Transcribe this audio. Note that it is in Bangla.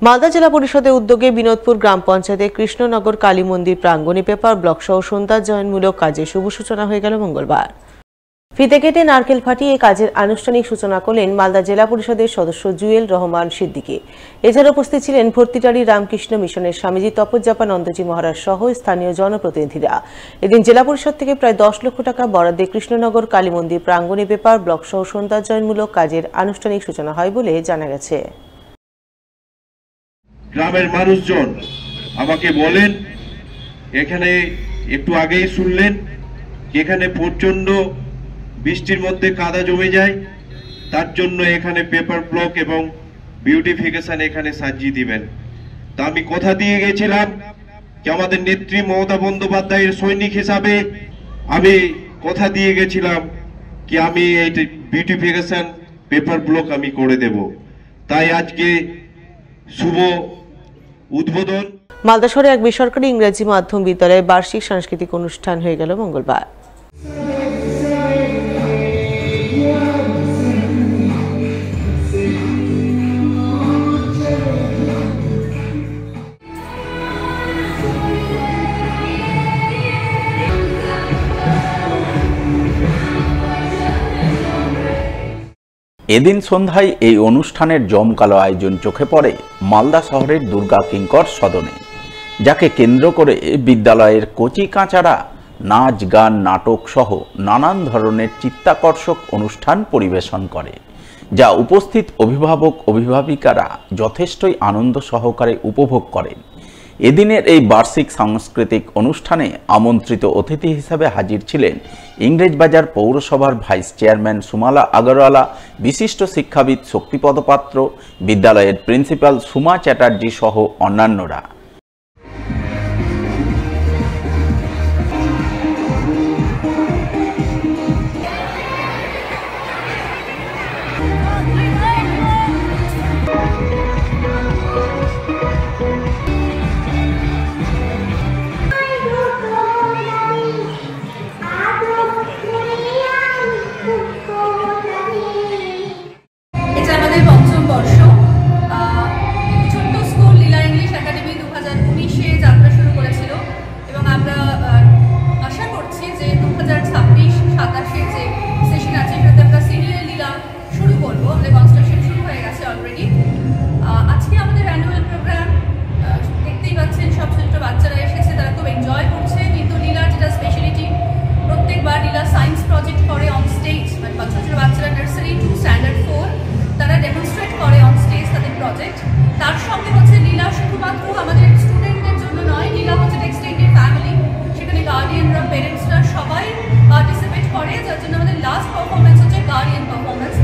মালদা জেলা পরিষদের উদ্যোগে বিনোদপুর গ্রাম পঞ্চায়েতে কৃষ্ণনগর কালী মন্দির প্রাঙ্গণে পেপার ব্লক সহ সৌন্দর্যায়নমূলক কাজের শুভ সূচনা হয়ে গেল মঙ্গলবার। ফিতে কেটে নারকেল ফাটিয়ে কাজের আনুষ্ঠানিক সূচনা করলেন মালদা জেলা পরিষদের সদস্য জুয়েল রহমান সিদ্দিকী। এছাড়া উপস্থিত ছিলেন ভর্তিটারি রামকৃষ্ণ মিশনের স্বামীজি তপোজ্জাপানন্দজি মহারাজ সহ স্থানীয় জনপ্রতিনিধিরা। এদিন জেলা পরিষদ থেকে প্রায় 10 লক্ষ টাকা বরাদ্দে কৃষ্ণনগর কালী মন্দির প্রাঙ্গণে পেপার ব্লক সহ সৌন্দর্যায়নমূলক কাজের আনুষ্ঠানিক সূচনা হয় বলে জানা গেছে। গ্রামের মানুষজন আমাকে বলেন, এখানে একটু আগেই শুনলেন এখানে প্রচন্ড বৃষ্টির মধ্যে কাদা জমে যায়, তার জন্য এখানে পেপার ব্লক এবং বিউটিফিকেশন এখানে সাজিয়ে দিবেন। তা আমি কথা দিয়ে গেছিলাম যে আমাদের নেত্রী মমতা বন্দ্যোপাধ্যায়ের সৈনিক হিসাবে আমি কথা দিয়ে গেছিলাম কি আমি এই বিউটিফিকেশন পেপার ব্লক আমি করে দেব। তাই আজকে শুভ উদ্বোধন। মালদা শহরে এক বেসরকারি ইংরেজি মাধ্যম বিদ্যালয়ে বার্ষিক সাংস্কৃতিক অনুষ্ঠান হয়ে গেল মঙ্গলবার। এদিন সন্ধ্যায় এই অনুষ্ঠানের জমকালো আয়োজন চোখে পড়ে মালদা শহরের দুর্গা কিঙ্কর সদনে, যাকে কেন্দ্র করে বিদ্যালয়ের কচি কাঁচারা নাচ গান নাটক সহ নানান ধরনের চিত্তাকর্ষক অনুষ্ঠান পরিবেশন করে, যা উপস্থিত অভিভাবক অভিভাবিকারা যথেষ্টই আনন্দ সহকারে উপভোগ করেন। এদিনের এই বার্ষিক সাংস্কৃতিক অনুষ্ঠানে আমন্ত্রিত অতিথি হিসাবে হাজির ছিলেন ইংরেজবাজার পৌরসভার ভাইস চেয়ারম্যান সুমালা আগরওয়ালা, বিশিষ্ট শিক্ষাবিদ শক্তিপদ পাত্র, বিদ্যালয়ের প্রিন্সিপাল সুমা চ্যাটার্জি সহ অন্যান্যরা। তার সঙ্গে হচ্ছে লীলা শুধুমাত্র আমাদের স্টুডেন্টদের জন্য নয়, লীলা হচ্ছে এক্সটেন্ডেড ফ্যামিলি, সেখানে গার্ডিয়ানরা পেরেন্টসরা সবাই পার্টিসিপেট করে, যার জন্য আমাদের লাস্ট পারফরমেন্স হচ্ছে গার্ডিয়ান পারফরমেন্স।